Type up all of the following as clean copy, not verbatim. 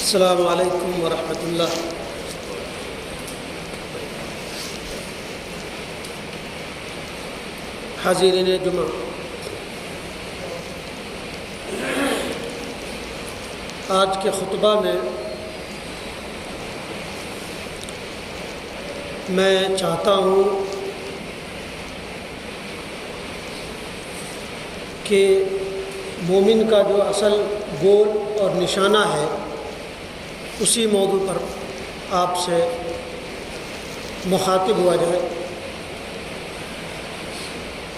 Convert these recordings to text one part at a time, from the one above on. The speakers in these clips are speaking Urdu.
السلام علیکم ورحمۃ اللہ۔ حاضرین جمعہ، آج کے خطبہ میں میں چاہتا ہوں کہ مومن کا جو اصل گول اور نشانہ ہے اسی موضوع پر آپ سے مخاطب ہوا جائے۔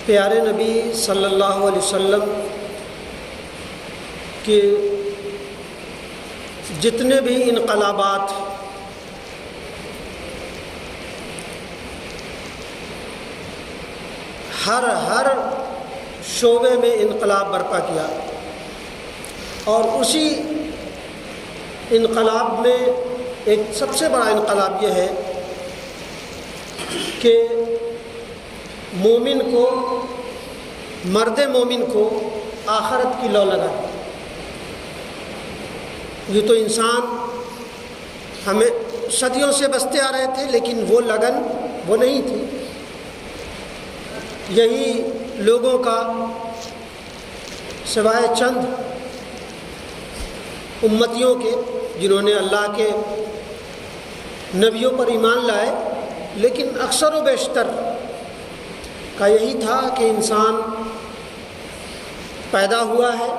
پیارے نبی صلی اللہ علیہ وسلم کے جتنے بھی انقلابات ہر شعبے میں انقلاب برپا کیا، اور اسی انقلاب میں ایک سب سے بڑا انقلاب یہ ہے کہ مومن کو، مرد مومن کو آخرت کی لو لگا۔ یہ تو انسان ہمیں صدیوں سے بستے آ رہے تھے، لیکن وہ لگن وہ نہیں تھی۔ یہی لوگوں کا سوائے چند امتیوں کے جنہوں نے اللہ کے نبیوں پر ایمان لائے، لیکن اکثر و بیشتر کا یہی تھا کہ انسان پیدا ہوا ہے،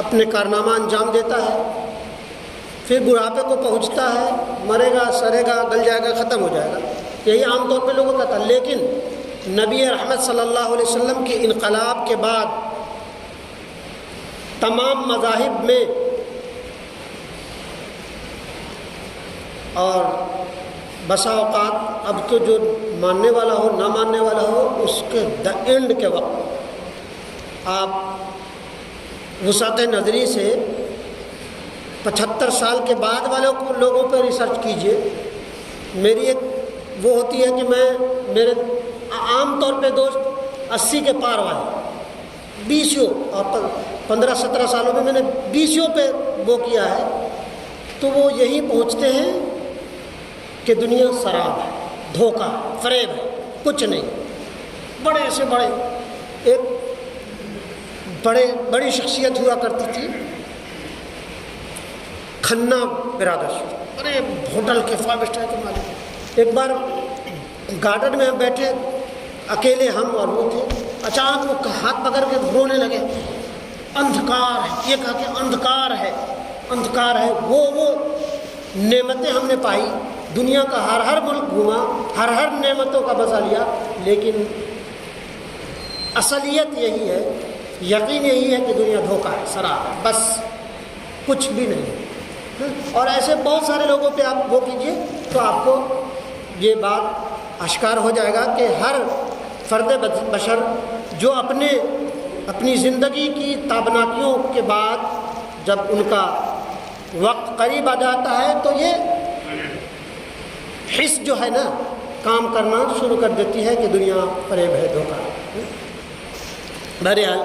اپنے کارنامہ انجام دیتا ہے، پھر بڑھاپے کو پہنچتا ہے، مرے گا، سڑے گا، گل جائے گا، ختم ہو جائے گا۔ یہی عام طور پہ لوگوں کا تھا۔ لیکن نبی رحمت صلی اللہ علیہ وسلم کے انقلاب کے بعد تمام مذاہب میں اور بسا اوقات اب تو جو ماننے والا ہو نہ ماننے والا ہو، اس کے اینڈ کے وقت آپ وسعت نظری سے 75 سال کے بعد والوں لوگوں پہ ریسرچ کیجئے۔ میری ایک وہ ہوتی ہے کہ میرے عام طور پہ دوست 80 کے پار والے، 20 اور 15-17 سالوں میں نے 20 پہ وہ کیا ہے، تو وہ یہی پہنچتے ہیں کہ دنیا سراب ہے، دھوکہ، فریب ہے، کچھ نہیں۔ بڑے سے بڑے ایک بڑی شخصیت ہوا کرتی تھی، کھنہ برادرز، بڑے ہوٹل کے 5 اسٹار کے مالک۔ ایک بار گارڈن میں ہم بیٹھے اکیلے، ہم اور وہ تھے، اچانک وہ ہاتھ پکڑ کے رونے لگے۔ اندھکار ہے، یہ کہا کہ اندھکار ہے، اندھکار ہے۔ وہ نعمتیں ہم نے پائی، دنیا کا ہر ملک گھوما، ہر نعمتوں کا مزہ لیا، لیکن اصلیت یہی ہے، یقین یہی ہے کہ دنیا دھوکہ ہے، سراب ہے، بس کچھ بھی نہیں۔ اور ایسے بہت سارے لوگوں پہ آپ وہ کیجئے تو آپ کو یہ بات اشکار ہو جائے گا کہ ہر فرد بشر جو اپنی زندگی کی تابناکیوں کے بعد جب ان کا وقت قریب آ جاتا ہے تو یہ حس جو ہے نا کام کرنا شروع کر دیتی ہے کہ دنیا فریب ہے، دھوکہ ہے۔ بہرحال،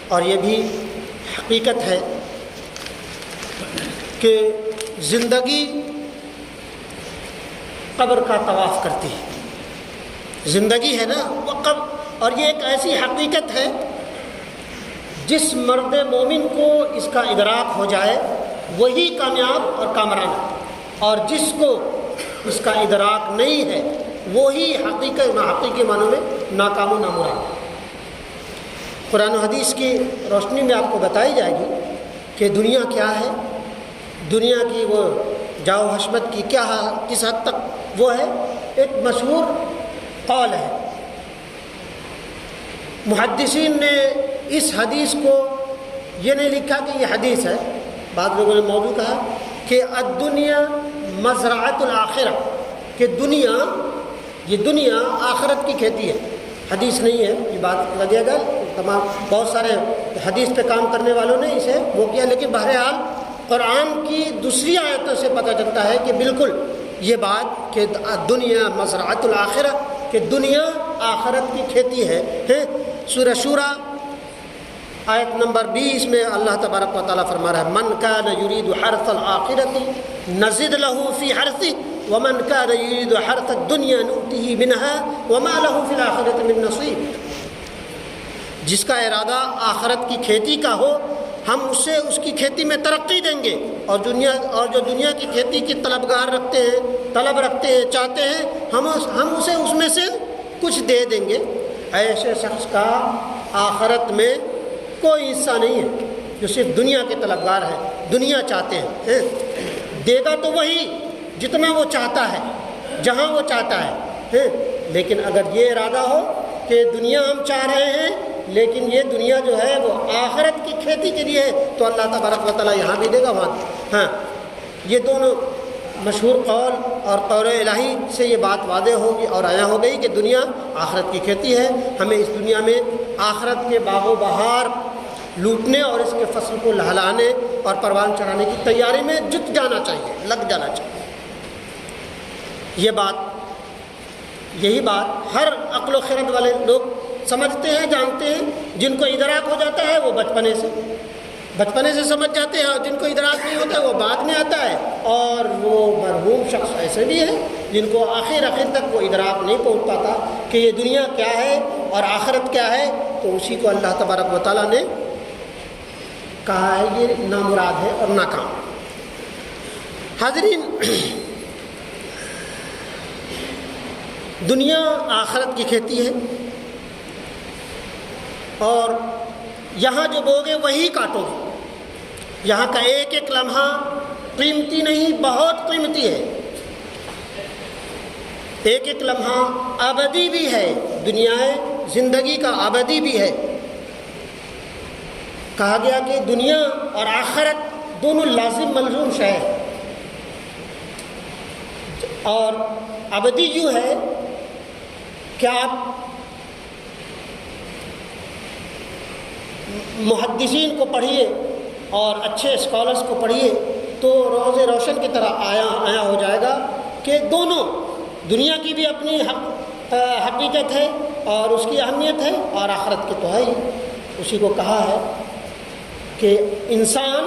اور یہ بھی حقیقت ہے کہ زندگی قبر کا طواف کرتی ہے۔ زندگی ہے نا وہ قبر، اور یہ ایک ایسی حقیقت ہے جس مرد مومن کو اس کا ادراک ہو جائے وہی کامیاب اور کامران ہے، اور جس کو اس کا ادراک نہیں ہے وہی حقیقی معنوں میں ناکام و نامراد۔ قرآن و حدیث کی روشنی میں آپ کو بتائی جائے گی کہ دنیا کیا ہے، دنیا کی وہ جاؤ حشمت کی کیا کس حد تک وہ ہے۔ ایک مشہور قول ہے، محدثین نے اس حدیث کو یہ نہیں لکھا کہ یہ حدیث ہے، بعض لوگوں نے موضوع کہا کہ الدنیا مزرعۃ الآخرہ، کہ یہ دنیا آخرت کی کھیتی ہے۔ حدیث نہیں ہے، یہ بات لگے گا تمام بہت سارے حدیث پہ کام کرنے والوں نے اسے وہ کیا، لیکن بہرحال قرآن کی دوسری آیتوں سے پتہ چلتا ہے کہ بالکل یہ بات کہ دنیا مزرعۃ الآخرہ، کہ دنیا آخرت کی کھیتی ہے۔ سورہ شورى آیت نمبر 20 میں اللہ تبارک و تعالیٰ فرما رہا ہے من کان یرید حرث الآخرۃ نزد له فی حرثه ومن کان یرید حرث الدنیا نؤتہ منها وما له فی الآخرۃ من نصیب۔ جس کا ارادہ آخرت کی کھیتی کا ہو ہم اسے اس کی کھیتی میں ترقی دیں گے، اور جو دنیا کی کھیتی کی طلب رکھتے ہیں چاہتے ہیں ہم اسے اس میں سے کچھ دے دیں گے۔ ایسے شخص کا آخرت میں کوئی حصہ نہیں ہے جو صرف دنیا کے طلبگار ہے، دنیا چاہتے ہیں۔ دے گا تو وہی جتنا وہ چاہتا ہے، جہاں وہ چاہتا ہے۔ لیکن اگر یہ ارادہ ہو کہ دنیا ہم چاہ رہے ہیں لیکن یہ دنیا جو ہے وہ آخرت کی کھیتی کے لیے ہے، تو اللہ تبارک و تعالیٰ یہاں بھی دے گا وہاں۔ یہ دونوں مشہور قول اور قول الہی سے یہ بات واضح ہوگی اور آیا ہو گئی کہ دنیا آخرت کی کھیتی ہے۔ ہمیں اس دنیا میں آخرت کے باغ و بہار لوٹنے اور اس کے فصل کو لہلانے اور پروان چڑھانے کی تیاری میں جٹ جانا چاہیے، لگ جانا چاہیے۔ یہی بات ہر عقل و خرد والے لوگ سمجھتے ہیں، جانتے ہیں۔ جن کو ادراک ہو جاتا ہے وہ بچپنے سے سمجھ جاتے ہیں، اور جن کو ادراک نہیں ہوتا ہے وہ بعد میں آتا ہے۔ اور وہ مرحوم شخص ایسے بھی ہیں جن کو آخر تک وہ ادراک نہیں پہنچ پاتا کہ یہ دنیا کیا ہے اور آخرت کیا ہے، تو اسی کو اللہ تبارک و تعالیٰ نے کہا ہے یہ نامراد ہے اور ناکام۔ حاضرین، دنیا آخرت کی کھیتی ہے، اور یہاں جو بوگے وہی کاٹو گے۔ یہاں کا ایک ایک لمحہ قیمتی نہیں، بہت قیمتی ہے۔ ایک ایک لمحہ ابدی بھی ہے، دنیا زندگی کا ابدی بھی ہے۔ کہا گیا کہ دنیا اور آخرت دونوں لازم ملزوم شے ہیں، اور ابدی یوں ہے کہ آپ محدثین کو پڑھیے اور اچھے اسکالرس کو پڑھیے تو روز روشن کی طرح آیا ہو جائے گا کہ دونوں دنیا کی بھی اپنی حقیقت ہے اور اس کی اہمیت ہے، اور آخرت کی تو ہے ہی۔ اسی کو کہا ہے کہ انسان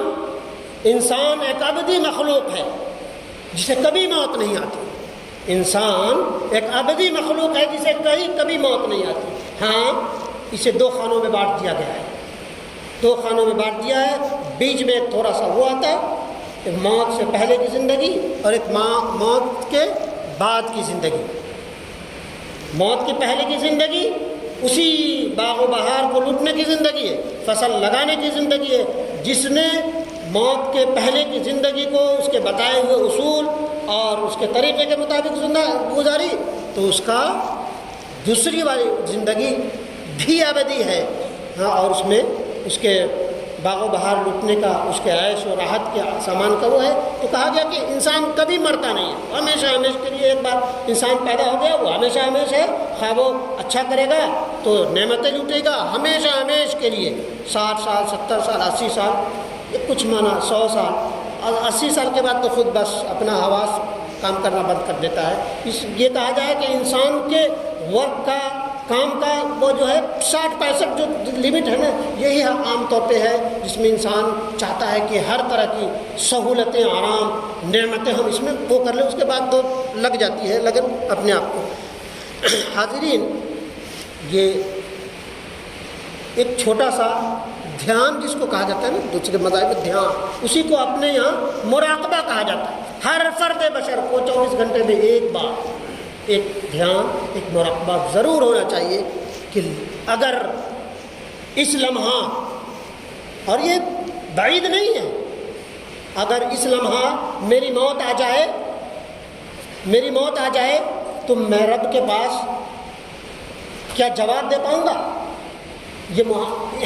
ایک ابدی مخلوق ہے جسے کبھی موت نہیں آتی۔ انسان ایک ابدی مخلوق ہے جسے کبھی موت نہیں آتی۔ ہاں، اسے دو خانوں میں بانٹ دیا گیا ہے، دو خانوں میں بانٹ دیا ہے۔ بیچ میں ایک تھوڑا سا وہ آتا ہے، ایک موت سے پہلے کی زندگی اور ایک موت کے بعد کی زندگی۔ موت کے پہلے کی زندگی اسی باغ و بہار کو لوٹنے کی زندگی ہے، فصل لگانے کی زندگی ہے۔ جس نے موت کے پہلے کی زندگی کو اس کے بتائے ہوئے اصول اور اس کے طریقے کے مطابق گزاری تو اس کا دوسری والی زندگی بھی ابدی ہے۔ ہاں، اور اس میں اس کے باغ و بہار لوٹنے کا، اس کے عیش و راحت کے سامان کا وہ ہے۔ تو کہا گیا کہ انسان کبھی مرتا نہیں ہے، ہمیشہ کے لیے ایک بار انسان پیدا ہو گیا وہ ہمیشہ ہے۔ خواہ وہ اچھا کرے گا تو نعمتیں لوٹے گا ہمیشہ کے لیے، 60 سال 70 سال 80 سال، کچھ مانا 100 سال، اور 80 سال کے بعد تو خود بس اپنا حواس کام کرنا بند کر دیتا ہے۔ یہ کہا جائے کہ انسان کے وقت کا، کام کا وہ جو ہے 60-65 جو لمٹ ہے نا، یہی عام طور پہ ہے جس میں انسان چاہتا ہے کہ ہر طرح کی سہولتیں، آرام، نعمتیں ہم اس میں وہ کر لیں، اس کے بعد تو لگ جاتی ہے لگن اپنے آپ کو۔ حاضرین، یہ ایک چھوٹا سا دھیان جس کو کہا جاتا ہے نا، دوسرے مذاہب میں دھیان، اسی کو اپنے یہاں مراقبہ کہا جاتا ہے۔ ہر فرد بشر کو 24 گھنٹے میں ایک بار ایک دھیان، ایک مراقبہ ضرور ہونا چاہیے کہ اگر اس لمحہ، اور یہ بعید نہیں ہے، اگر اس لمحہ میری موت آ جائے تو میں رب کے پاس کیا جواب دے پاؤں گا؟ یہ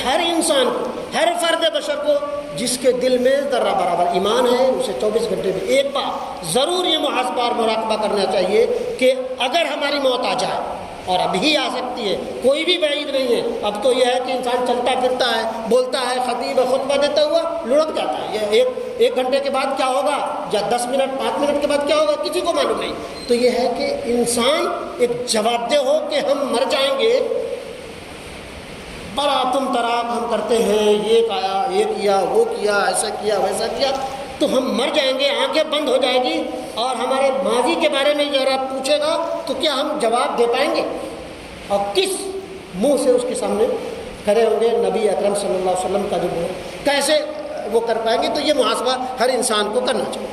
ہر انسان کو، ہر فرد بشر کو جس کے دل میں ذرہ برابر ایمان ہے، اسے 24 گھنٹے میں ایک بار ضرور یہ محاسبہ اور مراقبہ کرنا چاہیے کہ اگر ہماری موت آ جائے، اور ابھی آ سکتی ہے، کوئی بھی بعید نہیں ہے۔ اب تو یہ ہے کہ انسان چلتا پھرتا ہے، بولتا ہے، خطیب خطبہ دیتا ہوا لڑک جاتا ہے۔ یہ ایک گھنٹے کے بعد کیا ہوگا یا 10 منٹ 5 منٹ کے بعد کیا ہوگا کسی کو معلوم نہیں۔ تو یہ ہے کہ انسان ایک جواب دہ ہو کہ ہم مر جائیں گے، بڑا تم تراک ہم کرتے ہیں، یہ کھایا، یہ کیا، وہ کیا، ایسا کیا، ویسا کیا، تو ہم مر جائیں گے، آنکھیں بند ہو جائیں گی، اور ہمارے ماضی کے بارے میں اگر آپ پوچھے گا تو کیا ہم جواب دے پائیں گے؟ اور کس منہ سے اس کے سامنے کھڑے ہوں گے؟ نبی اکرم صلی اللہ علیہ وسلم کا جو ہے کیسے وہ کر پائیں گے؟ تو یہ محاسبہ ہر انسان کو کرنا چاہیے۔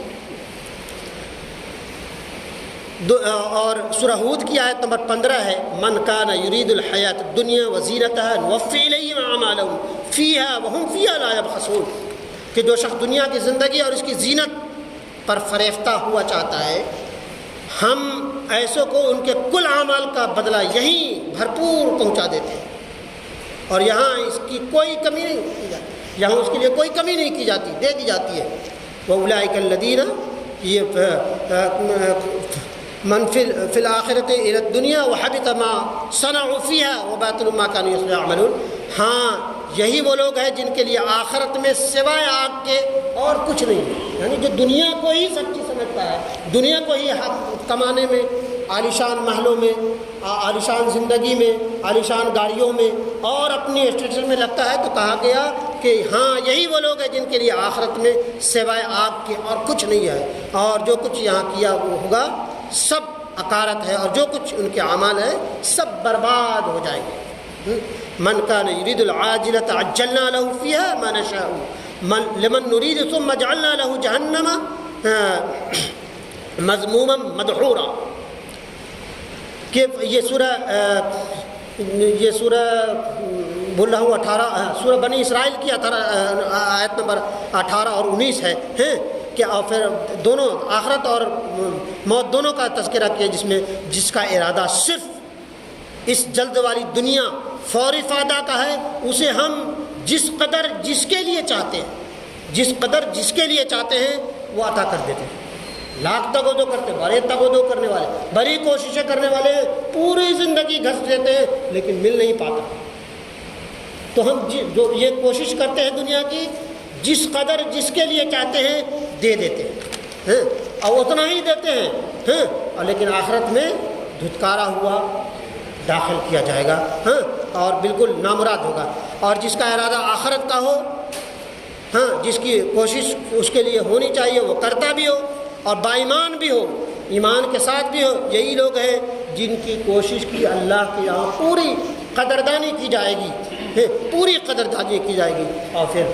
اور سورہ ہود کی آیت نمبر 15 ہے، من کان یرید الحیات الدنیا وزینتها نوفی الیہم اعمالہم فیہا وہم فیہا لا یبخسون، کہ جو شخص دنیا کی زندگی اور اس کی زینت پر فریفتہ ہوا چاہتا ہے، ہم ایسوں کو ان کے کل اعمال کا بدلہ یہیں بھرپور پہنچا دیتے ہیں، اور یہاں اس کی کوئی کمی نہیں کی جاتی، یہاں اس کے لیے کوئی کمی نہیں کی جاتی، دے دی جاتی ہے۔ وَأُولَٰئِكَ الَّذِينَ من فی الآخرۃ الی الدنیا وحبط ما صنعوا فیہا وباطل ما كانوا یعملون، ہاں یہی وہ لوگ ہیں جن کے لیے آخرت میں سوائے آگ کے اور کچھ نہیں، یعنی جو دنیا کو ہی سب چیز سمجھتا ہے، دنیا کو ہی کمانے میں، عالیشان محلوں میں، عالیشان زندگی میں، عالیشان گاڑیوں میں اور اپنی اسٹیٹس میں لگتا ہے، تو کہا گیا کہ ہاں یہی وہ لوگ ہیں جن کے لیے آخرت میں سوائے آگ کے اور کچھ نہیں ہے، اور جو کچھ یہاں کیا وہ ہوگا سب عقارت ہے، اور جو کچھ ان کے اعمال ہیں سب برباد ہو جائیں گے۔ من کان یرید العاجلۃ عجلنا له فیہا ما نشاء لمن نرید ثم جعلنا له جہنم مذموما مدحورا، کہ یہ سورہ بول رہا ہوں 18 سورہ بنی اسرائیل کی آیت نمبر 18 اور 19 ہے کہ اور پھر دونوں آخرت اور موت دونوں کا تذکرہ کیا، جس کا ارادہ صرف اس جلد والی دنیا فوری فائدہ کا ہے، اسے ہم جس قدر جس کے لیے چاہتے ہیں، جس قدر جس کے لیے چاہتے ہیں وہ عطا کر دیتے ہیں۔ لاکھ تگودو کرتے، بڑے تگودو کرنے والے، بڑی کوششیں کرنے والے پوری زندگی گھس دیتے ہیں لیکن مل نہیں پاتا۔ تو ہم جو یہ کوشش کرتے ہیں دنیا کی، جس قدر جس کے لیے چاہتے ہیں دے دیتے ہیں، اور اتنا ہی دیتے ہیں، اور لیکن آخرت میں دھتکارا ہوا داخل کیا جائے گا، اور بالکل نامراد ہوگا۔ اور جس کا ارادہ آخرت کا ہو، جس کی کوشش اس کے لیے ہونی چاہیے وہ کرتا بھی ہو، اور با ایمان بھی ہو، ایمان کے ساتھ بھی ہو، یہی لوگ ہیں جن کی کوشش کی اللہ کے یہاں پوری قدردانی کی جائے گی، پوری قدردانی کی جائے گی۔ اور پھر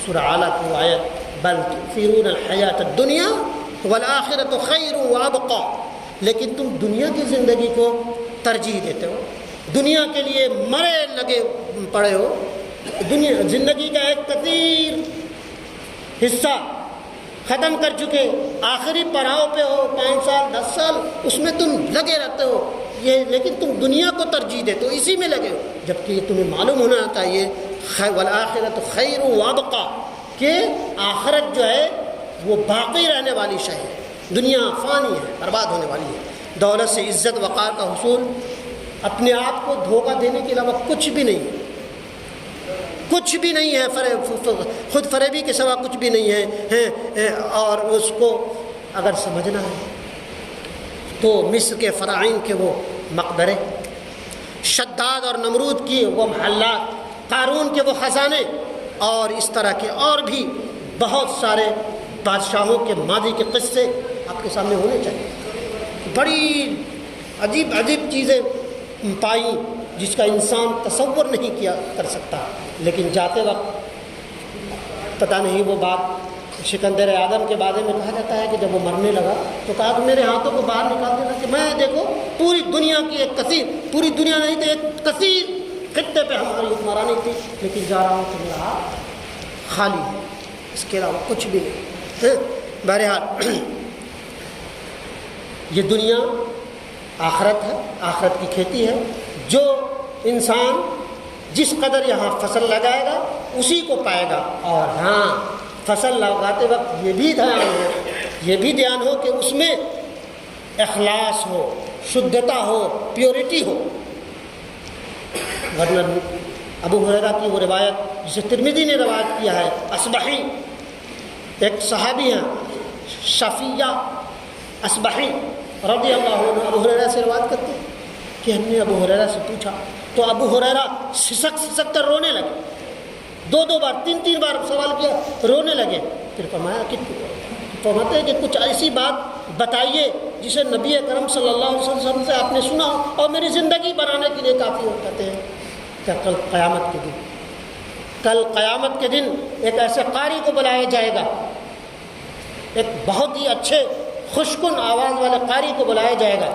سورہ اعلیٰ کی آیت بل تؤثرون الحیات الدنیا والآخرۃ خیر وابقیٰ، لیکن تم دنیا کی زندگی کو ترجیح دیتے ہو، دنیا کے لیے مرے لگے پڑے ہو، دنیا زندگی کا ایک کثیر حصہ ختم کر چکے، آخری پڑاؤ پہ ہو، 5 سال 10 سال اس میں تم لگے رہتے ہو، لیکن تم دنیا کو ترجیح دیتے ہو، اسی میں لگے ہو، جبکہ یہ تمہیں معلوم ہونا چاہیے والآخرۃ خیر وابقیٰ، کہ آخرت جو ہے وہ باقی رہنے والی شے ہے، دنیا فانی ہے، برباد ہونے والی ہے۔ دولت سے عزت وقار کا حصول اپنے آپ کو دھوکہ دینے کے علاوہ کچھ بھی نہیں ہے، کچھ بھی نہیں ہے، خود فریبی کے سوا کچھ بھی نہیں ہے۔ اور اس کو اگر سمجھنا ہے تو مصر کے فرعون کے وہ مقبرے، شداد اور نمرود کی وہ محلات، قارون کے وہ خزانے، اور اس طرح کے اور بھی بہت سارے بادشاہوں کے ماضی کے قصے آپ کے سامنے ہونے چاہیے۔ بڑی عجیب عجیب چیزیں پائیں جس کا انسان تصور نہیں کیا کر سکتا، لیکن جاتے وقت پتہ نہیں وہ بات سکندر اعظم کے بارے میں کہا جاتا ہے کہ جب وہ مرنے لگا تو کہا کہ میرے ہاتھوں کو باہر نکال دینا کہ میں دیکھو پوری دنیا کی ایک کثیر، پوری دنیا نہیں تو ایک کثیر خطے پہ ہماری حکمرانی تھی، لیکن جا رہا ہوں کہ میرا ہاتھ خالی ہے، اس کے علاوہ کچھ بھی نہیں۔ بہرحال یہ دنیا آخرت ہے، آخرت کی کھیتی ہے، جو انسان جس قدر یہاں فصل لگائے گا اسی کو پائے گا۔ اور ہاں فصل لگاتے وقت یہ بھی دھیان ہو کہ اس میں اخلاص ہو، شدھتا ہو، پیورٹی ہو، ورنہ ابو ہریرہ کی وہ روایت جسے ترمذی نے روایت کیا ہے، اصبحی ایک صحابی ہیں شفیہ اصبحی رضی اللہ عنہ، ابو ہریرہ سے روایت کرتے ہیں کہ ہم نے ابو ہریرہ سے پوچھا تو ابو ہریرہ سسک کر رونے لگے، 2 بار 3 بار سوال کیا، رونے لگے۔ پھر فرمایا کہ فرماتے ہیں کہ کچھ ایسی بات بتائیے جسے نبی اکرم صلی اللہ علیہ وسلم سے آپ نے سنا اور میری زندگی بنانے کے لیے کافی ہو۔ کہتے ہیں کہ کل قیامت کے دن ایک ایسے قاری کو بلایا جائے گا، ایک بہت ہی اچھے خوشکن آواز والے قاری کو بلایا جائے گا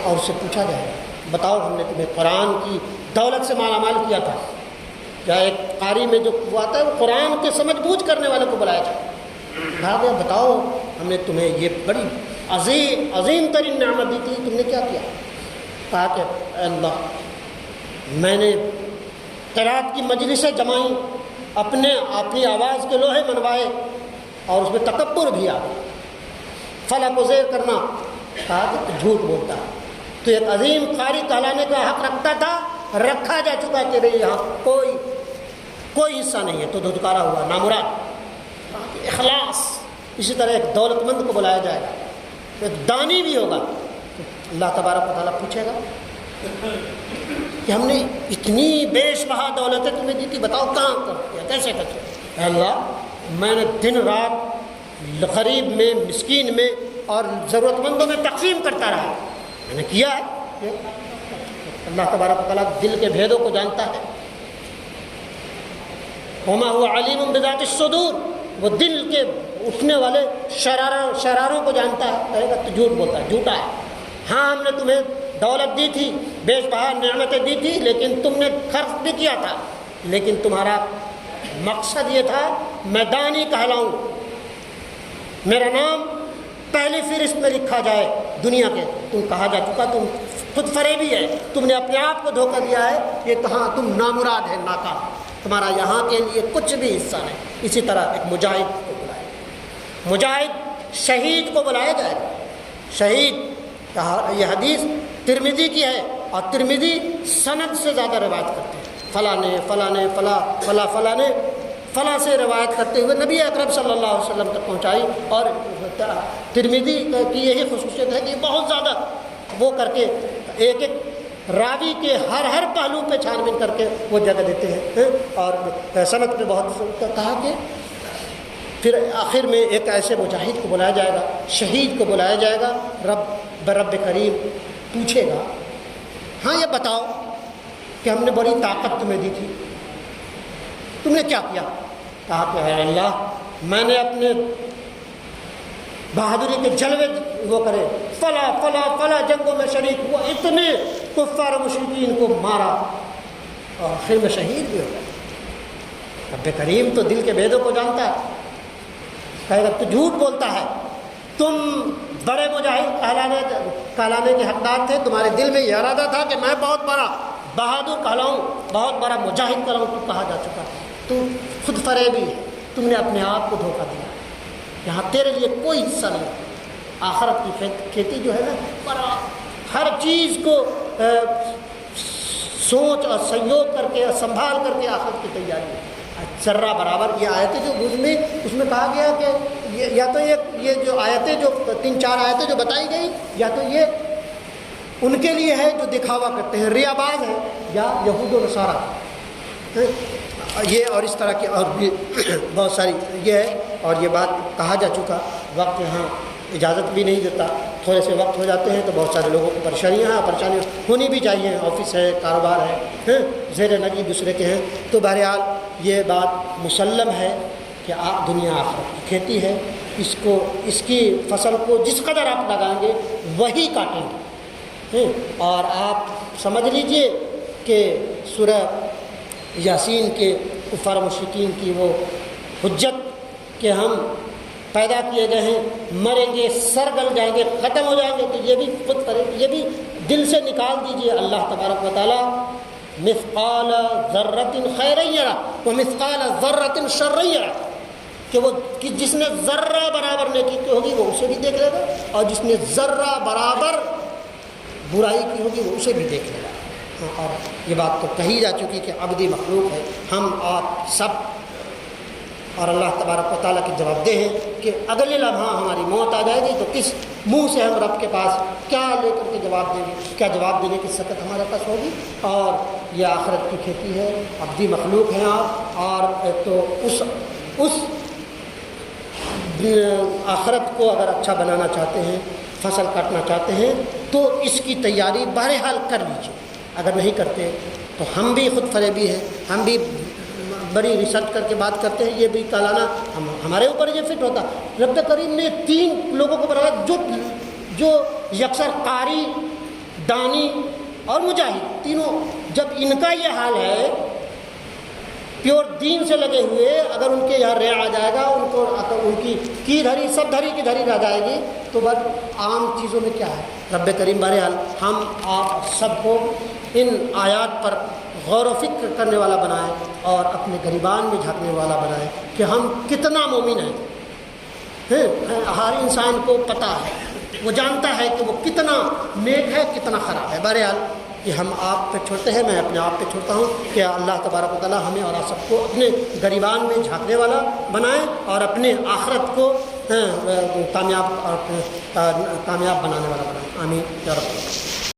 اور اس سے پوچھا جائے گا بتاؤ ہم نے تمہیں قرآن کی دولت سے مالا مال کیا تھا؟ یا ایک قاری میں جو وہ آتا ہے وہ قرآن کے سمجھ بوجھ کرنے والے کو بلایا جائے گا، بتاؤ ہم نے تمہیں یہ بڑی عظیم ترین نعمت دی تھی، تم نے کیا کیا؟ کہا کہ اے اللہ میں نے قرات کی مجلسیں جمائیں، اپنی آواز کے لوہے منوائے اور اس میں تکبر بھی آ گیا، فلا کو زیر کرنا۔ کہا کہ تو جھوٹ بولتا ہے، تو ایک عظیم قاری کہلانے کا حق رکھتا تھا، رکھا جا چکا، تیرے یہاں کوئی حصہ نہیں ہے، تو دھتکارا ہوا نامراد۔ اخلاص۔ اسی طرح ایک دولت مند کو بلایا جائے گا، ایک دانی بھی ہوگا، اللہ تبارک و تعالیٰ پوچھے گا کہ ہم نے اتنی بیش بہا دولتیں تمہیں دی تھی، بتاؤ کہاں کیا، کیسے کرتے؟ اے اللہ میں نے دن رات غریب میں، مسکین میں اور ضرورت مندوں میں تقسیم کرتا رہا، میں نے کیا ہے۔ اللہ تبارک و تعالیٰ دل کے بھیدوں کو جانتا ہے، وما هو علیم بذات الصدور، وہ دل کے اٹھنے والے شراروں کو جانتا ہے۔ کہے گا تو جھوٹ بولتا ہے، جھوٹا ہے۔ ہاں ہم نے تمہیں دولت دی تھی، بیش بہا نعمتیں دی تھی، لیکن تم نے خرچ بھی کیا تھا، لیکن تمہارا مقصد یہ تھا میں دانی کہلاؤں، میرا نام پہلی فہرست میں لکھا جائے دنیا کے۔ تم کہا جا چکا تم خود فریبی ہے، تم نے اپنے آپ کو دھوکہ دیا ہے، یہ کہاں تم نامراد ہے، ناکام، تمہارا یہاں کے لیے کچھ بھی حصہ نہیں۔ اسی طرح ایک مجاہد کو بلایا، مجاہد شہید کو بلایا جائے گا۔ شہید یہ حدیث ترمذی کی ہے اور ترمذی سند سے زیادہ روایت کرتے ہیں، فلاں نے فلاں سے روایت کرتے ہوئے نبی اکرم صلی اللہ علیہ وسلم تک پہنچائی۔ اور ترمذی کی یہی خصوصیت ہے کہ بہت زیادہ وہ کر کے ایک راوی کے ہر پہلو پہ چھان بین کر کے وہ جگہ دیتے ہیں، اور سند پہ بہت کہا کہ پھر آخر میں ایک ایسے مجاہد کو بلایا جائے گا، شہید کو بلایا جائے گا، رب کریم پوچھے گا ہاں یہ بتاؤ کہ ہم نے بڑی طاقت تمہیں دی تھی، تم نے کیا کیا؟ کہا کہ اے اللہ میں نے اپنے بہادری کے جلوے وہ کرے، فلا جنگوں میں شریک ہوا، اتنے کفار و مشرکین کو مارا اور آخر میں شہید بھی ہو گیا۔ رب کریم تو دل کے بھیدوں کو جانتا ہے، کہے گا تو جھوٹ بولتا ہے، تم بڑے مجاہد کہلانے کے حقدار تھے، تمہارے دل میں یہ ارادہ تھا کہ میں بہت بڑا بہادر کہلاؤں، بہت بڑا مجاہد کہلاؤں، تو کہا جا چکا تو خود فریبی ہے، تم نے اپنے آپ کو دھوکہ دیا، یہاں تیرے لیے کوئی حصہ نہیں۔ آخرت کی کھیتی جو ہے نا، بڑا ہر چیز کو سوچ اور سنجوگ کر کے اور سنبھال کر کے آخرت کی تیاری ہے۔ ذرہ برابر یہ آیتیں جو اس میں کہا گیا کہ یا تو یہ جو آیتیں جو 3-4 آیتیں جو بتائی گئی، یا تو یہ ان کے لیے ہے جو دکھاوا کرتے ہیں، ریاباز ہیں، یا یہود و نصارہ، یہ اور اس طرح کی اور بھی بہت ساری یہ ہے۔ اور یہ بات کہا جا چکا، وقت یہاں اجازت بھی نہیں دیتا، تھوڑے سے وقت ہو جاتے ہیں تو بہت سارے لوگوں کو پریشانیاں ہونی بھی چاہیے، آفس ہے، کاروبار ہے، زیر نگی دوسرے کے ہیں، تو بہرحال یہ بات مسلم ہے کہ دنیا آخرت کی کھیتی ہے، اس کی فصل کو جس قدر آپ لگائیں گے وہی کاٹیں گے۔ اور آپ سمجھ لیجئے کہ سورہ یاسین کے کفار مشرکین کی وہ حجت کہ ہم پیدا کیے گئے ہیں، مریں گے، سر گل جائیں گے، ختم ہو جائیں گے، تو یہ بھی خود یہ بھی دل سے نکال دیجئے۔ اللہ تبارک و تعالیٰ مثقال ذرۃ خیرا یرا ومثقال ذرۃ شرا یرا، کہ جس نے ذرہ برابر نیکی کی ہوگی وہ اسے بھی دیکھ لے گا، اور جس نے ذرہ برابر برائی کی ہوگی وہ اسے بھی دیکھ لے گا۔ اور یہ بات تو کہی جا چکی کہ عبدی مخلوق ہے، ہم آپ سب اور اللہ تبارک و تعالیٰ کی جواب دہ ہے کہ اگلے لمحہ ہماری موت آ جائے گی تو کس منہ سے ہم رب کے پاس کیا لے کر کے جواب دیں گے، کیا جواب دینے کی سکت ہمارے پاس ہوگی۔ اور یہ آخرت کی کھیتی ہے، ابدی مخلوق ہیں آپ، اور تو اس آخرت کو اگر اچھا بنانا چاہتے ہیں، فصل کاٹنا چاہتے ہیں تو اس کی تیاری بہرحال کر لیجیے۔ اگر نہیں کرتے تو ہم بھی خود فریبی ہیں، ہم بھی بڑی ریسرچ کر کے بات کرتے ہیں، یہ بھی کالانا ہمارے اوپر یہ فٹ ہوتا۔ رب کریم نے 3 لوگوں کو بنایا جو یکسر قاری، دانی اور مجاہد، تینوں۔ جب ان کا یہ حال ہے پیور دین سے لگے ہوئے، اگر ان کے یہاں رے آ جائے گا، ان کی دھری سب دھری کی دھری رہ جائے گی، تو بس عام چیزوں میں کیا ہے۔ رب کریم بہرحال ہم آپ سب کو ان آیات پر غور و فکر کرنے والا بنائے اور اپنے گریبان میں جھانکنے والا بنائے کہ ہم کتنا مومن ہیں۔ ہر انسان کو پتہ ہے، وہ جانتا ہے کہ وہ کتنا نیک ہے، کتنا خراب ہے۔ بہرحال یہ ہم آپ پہ چھوڑتے ہیں، میں اپنے آپ پہ چھوڑتا ہوں کہ اللہ تبارک و تعالیٰ ہمیں اور آپ سب کو اپنے گریبان میں جھانکنے والا بنائے اور اپنے آخرت کو کامیاب بنانے والا بنائے۔ آمین یا رب۔